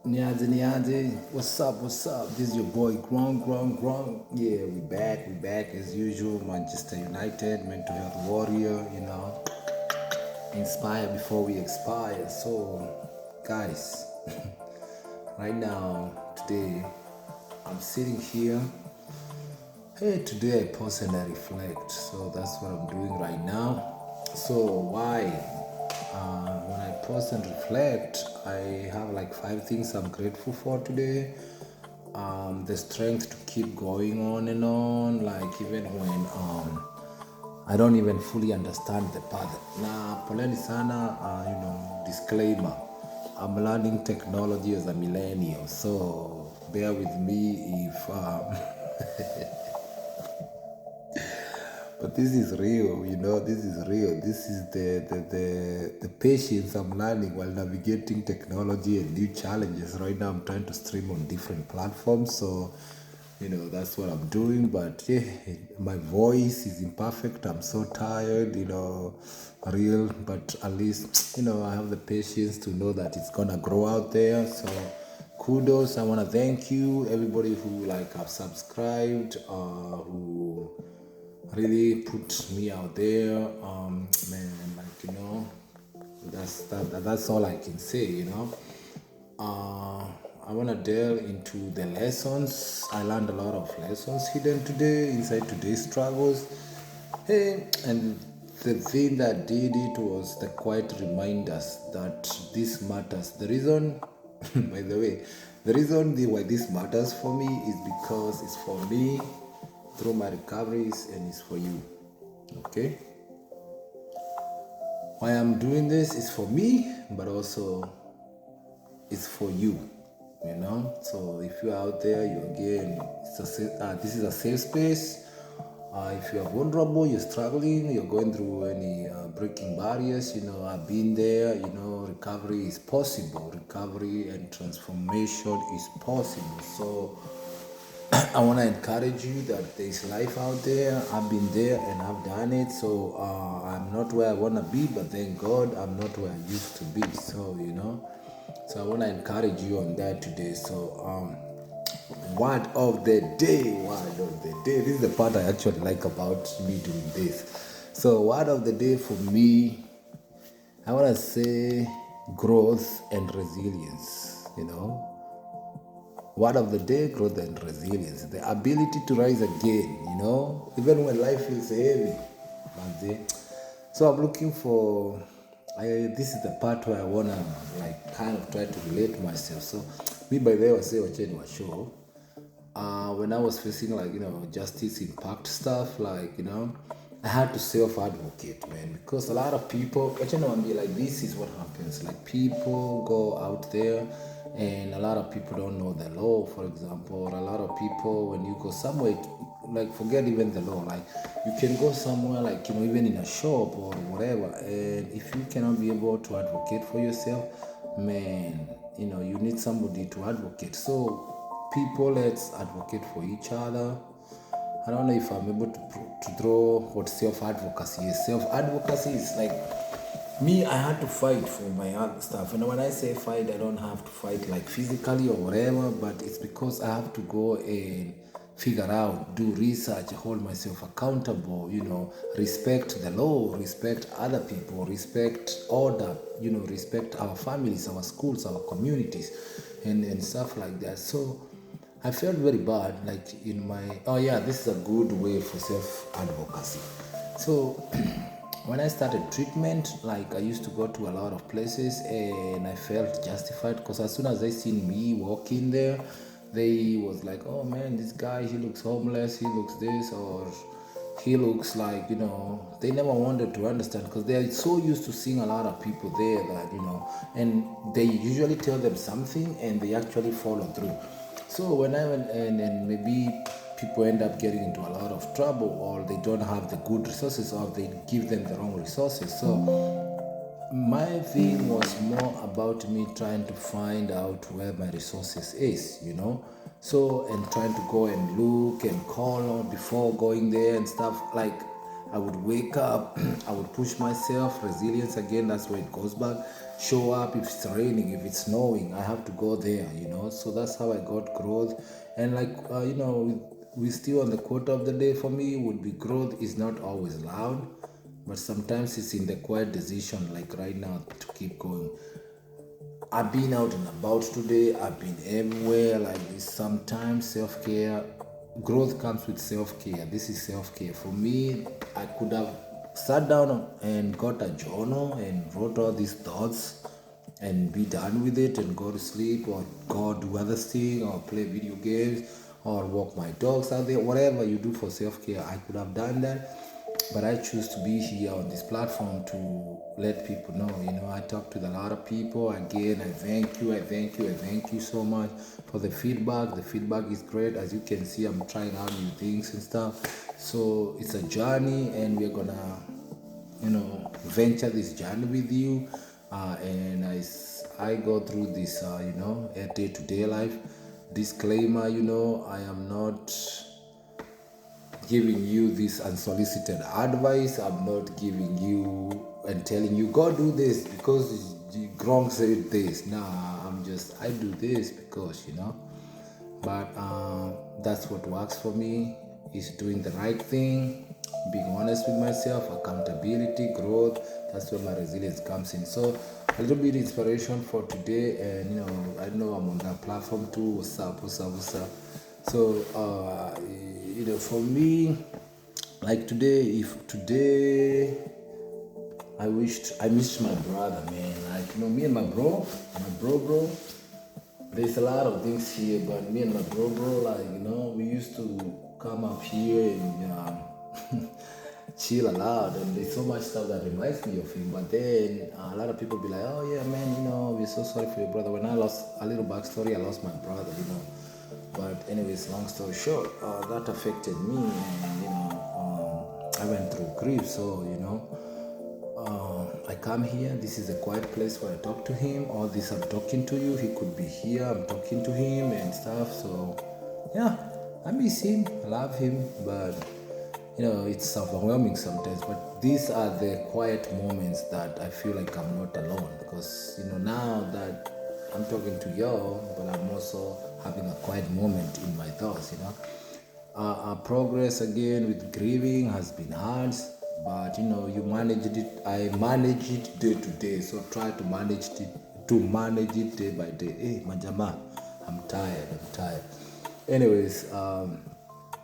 Niaze, what's up? This is your boy Gronk. Yeah, we back as usual. Manchester United, mental health warrior, inspire before we expire. So, guys, right now, today, I'm sitting here. Hey, today I pause and I reflect. So, that's what I'm doing right now. So, why? When I pause and reflect, I have like 5 things I'm grateful for today. The strength to keep going on and on, like even when I don't even fully understand the path. Na poleni sana, disclaimer. I'm learning technology as a millennial, so bear with me if but this is real, this is real. This is the patience I'm learning while navigating technology and new challenges. Right now, I'm trying to stream on different platforms, so that's what I'm doing. But yeah, my voice is imperfect. I'm so tired, real. But at least, I have the patience to know that it's gonna grow out there. So kudos. I wanna thank you, everybody who have subscribed, who really put me out there. Man, that's all I can say. I want to delve into the lessons. I learned a lot of lessons hidden today inside today's struggles. Hey, and the thing that did it was the quiet reminders that this matters. The reason, by the way, the reason why this matters for me is because it's for me through my recoveries and it's for you. Okay? Why I'm doing this is for me, but also it's for you. So if you're out there, this is a safe space. If you are vulnerable, you're struggling, you're going through any breaking barriers, I've been there. Recovery is possible. Recovery and transformation is possible. So I want to encourage you that there's life out there. I've been there and I've done it. So I'm not where I want to be, but thank God I'm not where I used to be. So I want to encourage you on that today. So word of the day. This is the part I actually like about me doing this. So word of the day for me, I want to say growth and resilience. Word of the day, growth and resilience. The ability to rise again, even when life feels heavy. So I'm looking for, this is the part where I want to kind of try to relate myself. So me by the way, I say, show. When I was facing justice impact stuff, I had to self-advocate, man, because a lot of people, I'm be like, this is what happens. Like people go out there, and a lot of people don't know the law, for example. Or a lot of people, when you go somewhere, forget even the law. Like you can go somewhere, even in a shop or whatever, and if you cannot be able to advocate for yourself, man, you need somebody to advocate. So people, let's advocate for each other. I don't know if I'm able to draw what self-advocacy is. Self-advocacy is like me, I had to fight for my other stuff. And when I say fight, I don't have to fight like physically or whatever, but it's because I have to go and figure out, do research, hold myself accountable, respect the law, respect other people, respect order, respect our families, our schools, our communities, and stuff like that. So I felt very bad, this is a good way for self-advocacy. So when I started treatment, I used to go to a lot of places and I felt justified because as soon as they seen me walk in there, they was like, oh man, this guy, he looks homeless, he looks this, or he looks like, they never wanted to understand because they are so used to seeing a lot of people there that, and they usually tell them something and they actually follow through. So when I went and maybe people end up getting into a lot of trouble, or they don't have the good resources, or they give them the wrong resources. So my thing was more about me trying to find out where my resources is. So, and trying to go and look and call on before going there and stuff. I would wake up, I would push myself, resilience again, that's where it goes back. Show up if it's raining, if it's snowing, I have to go there, So that's how I got growth. And like, we still on the quote of the day for me would be growth is not always loud, but sometimes it's in the quiet decision, like right now, to keep going. I've been out and about today. I've been everywhere like this. Sometimes self-care, growth comes with self-care. This is self-care. For me, I could have sat down and got a journal and wrote all these thoughts and be done with it and go to sleep or go do other things or play video games or walk my dogs out there. Whatever you do for self-care, I could have done that, but I choose to be here on this platform to let people know. I talk to a lot of people. Again, I thank you so much for the feedback. The feedback is great. As you can see, I'm trying out new things and stuff. So it's a journey, and we're gonna, venture this journey with you. And I go through this, a day-to-day life. Disclaimer, I am not giving you this unsolicited advice. I'm not giving you and telling you go do this because Gronk said this. Nah, I do this because But that's what works for me, is doing the right thing, being honest with myself, accountability, growth. That's where my resilience comes in. So a little bit inspiration for today, and I know I'm on that platform too. What's up? So for me, like today, if today I missed my brother, man. Like me and my bro. There's a lot of things here, but me and my bro, like we used to come up here and chill a lot, and there's so much stuff that reminds me of him. But then a lot of people be like, "Oh yeah, man, we're so sorry for your brother." When I lost a little backstory, I lost my brother. But anyways, long story short, that affected me, and I went through grief. So I come here. This is a quiet place where I talk to him. All this I'm talking to you. He could be here. I'm talking to him and stuff. So yeah, I miss him. I love him, but it's overwhelming sometimes. But these are the quiet moments that I feel like I'm not alone, because now that I'm talking to y'all, but I'm also having a quiet moment in my thoughts. Our progress again with grieving has been hard, but you managed it. I manage it day to day, so try to manage it day by day. Hey, Manjama, I'm tired. Anyways,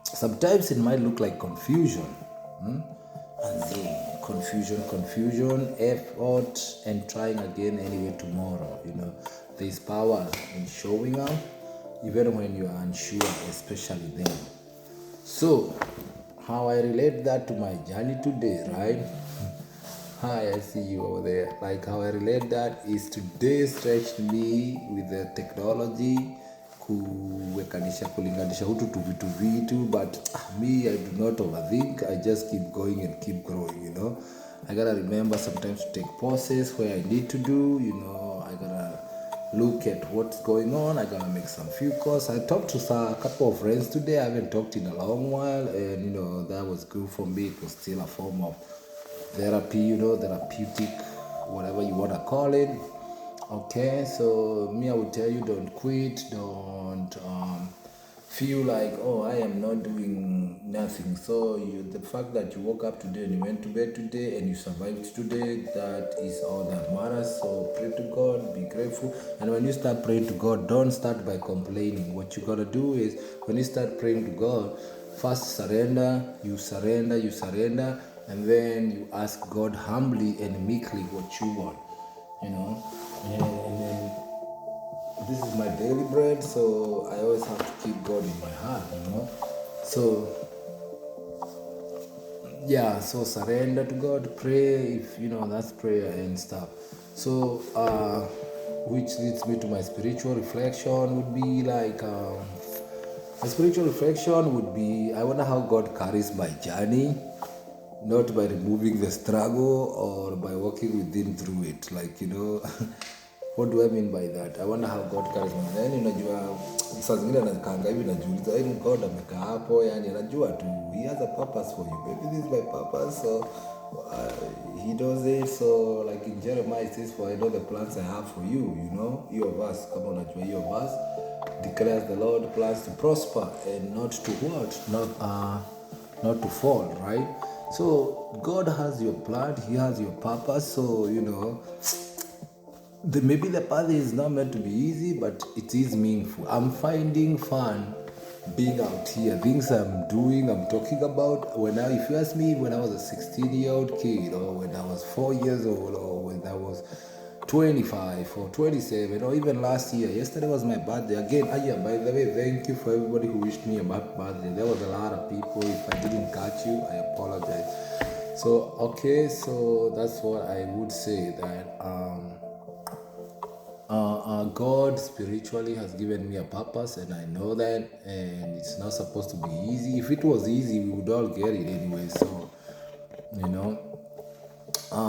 sometimes it might look like confusion, and then confusion, effort, and trying again anyway tomorrow. There's power in showing up, even when you are unsure, especially then. So, how I relate that to my journey today, right? Hi, I see you over there. Like how I relate that is today stretched me with the technology kulinganisha hutu tu vitu, but me, I do not overthink. I just keep going and keep growing. I gotta remember sometimes to take pauses where I need to do. I gotta look at what's going on. I gotta make some few calls. I talked to a couple of friends today. I haven't talked in a long while, and that was good for me. It was still a form of therapy, therapeutic, whatever you want to call it. Okay, so me, I would tell you, don't quit, don't feel like, oh, I am not doing nothing. So the fact that you woke up today and you went to bed today and you survived today, that is all that matters. So pray to God, be grateful. And when you start praying to God, don't start by complaining. What you gotta do is, when you start praying to God, first surrender, and then you ask God humbly and meekly what you want, and then this is my daily bread, so I always have to keep God in my heart, So yeah, so surrender to God, pray, if that's prayer and stuff. So which leads me to my spiritual reflection would be like my spiritual reflection would be, I wonder how God carries my journey, not by removing the struggle or by walking with him through it. Like, What do I mean by that? I wonder how God carries me. Then unajua saa zingine nakanga hivi najiuliza, yani God amekaa hapo, yani anajua tu he has a purpose for you. Maybe this is my purpose, so he does it. So like in Jeremiah it says, for I know the plans I have for you, you know. Hiyo verse, kama unajua hiyo verse, declares the Lord plans to prosper and not to what? Not to fall, right? So God has your plan, he has your purpose. So maybe the path is not meant to be easy, but it is meaningful. I'm finding fun being out here. Things I'm doing, I'm talking about. If you ask me, when I was a 16-year-old kid, or when I was 4 years old, or when I was 25 or 27, or even last year. Yesterday was my birthday. Again, by the way, thank you for everybody who wished me a birthday. There was a lot of people. If I didn't catch you, I apologize. So that's what I would say, that God spiritually has given me a purpose, and I know that, and it's not supposed to be easy. If it was easy, we would all get it anyway. So,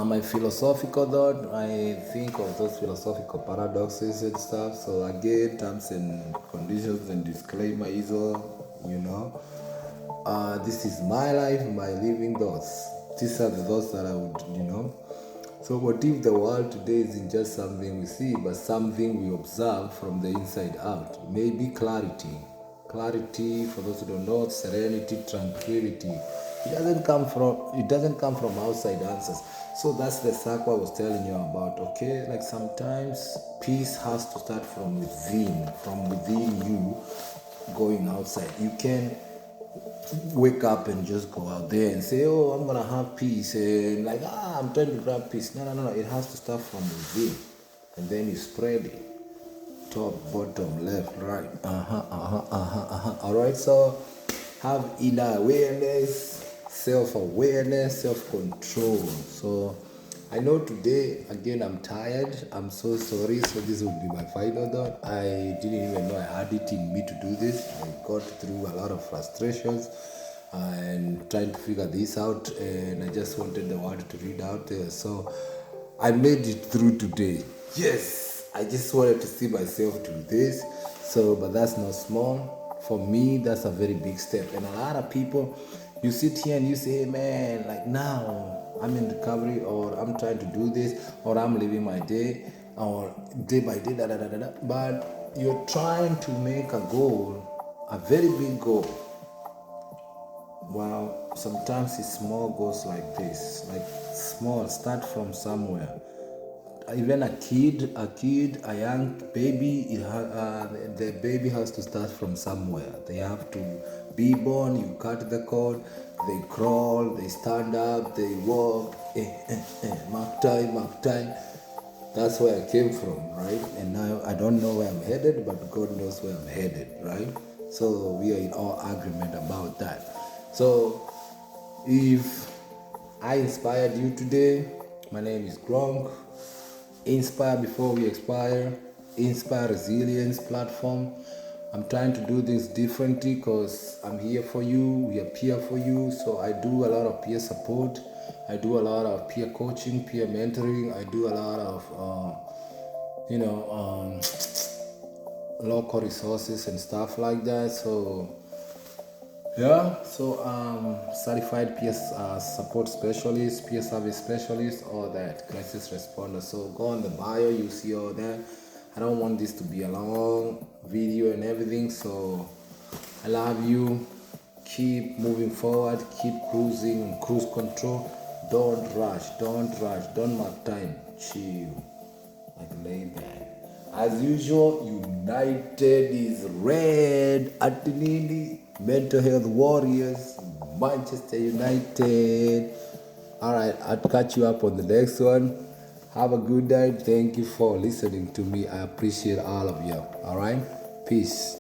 my philosophical thought, I think of those philosophical paradoxes and stuff. So again, terms and conditions and disclaimer is all, this is my life, my living thoughts. These are the thoughts that I would, So what if the world today isn't just something we see, but something we observe from the inside out? Maybe clarity. Clarity, for those who don't know, serenity, tranquility. It doesn't come from outside answers. So that's the circle I was telling you about, okay? Like sometimes peace has to start from within you, going outside. You can wake up and just go out there and say, oh, I'm gonna have peace, and like, I'm trying to grab peace. No. It has to start from within, and then you spread it. Top, bottom, left, right. All right. So have inner awareness, self-awareness, self-control. So I know today, again, I'm tired. I'm so sorry. So this will be my final thought. I didn't even know I had it in me to do this. I got through a lot of frustrations and trying to figure this out. And I just wanted the word to read out there. So I made it through today. Yes, I just wanted to see myself do this. So, but that's not small. For me, that's a very big step. And a lot of people, you sit here and you say, hey, man, like now I'm in recovery, or I'm trying to do this, or I'm living my day, or day by day, But you're trying to make a goal, a very big goal. Well, sometimes it's small goals like this, like small, start from somewhere. Even a young baby, the baby has to start from somewhere. They have to be born, you cut the cord, they crawl, they stand up, they walk, mark time. That's where I came from, right? And now I don't know where I'm headed, but God knows where I'm headed, right? So we are in all agreement about that. So if I inspired you today, my name is Gronk. Inspire before we expire. Inspire Resilience platform. I'm trying to do this differently because I'm here for you. We are here for you. So I do a lot of peer support. I do a lot of peer coaching, peer mentoring. I do a lot of, local resources and stuff like that. So certified peer support specialist, peer service specialist, all that, crisis responder. So go on the bio, you see all that. I don't want this to be a long video and everything, so I love you. Keep moving forward, keep cruising, cruise control. Don't rush, don't mark time. Chill, like lay back. As usual, United is red. Atinini, Mental Health Warriors, Manchester United. Alright, I'll catch you up on the next one. Have a good night. Thank you for listening to me. I appreciate all of you. Alright, peace.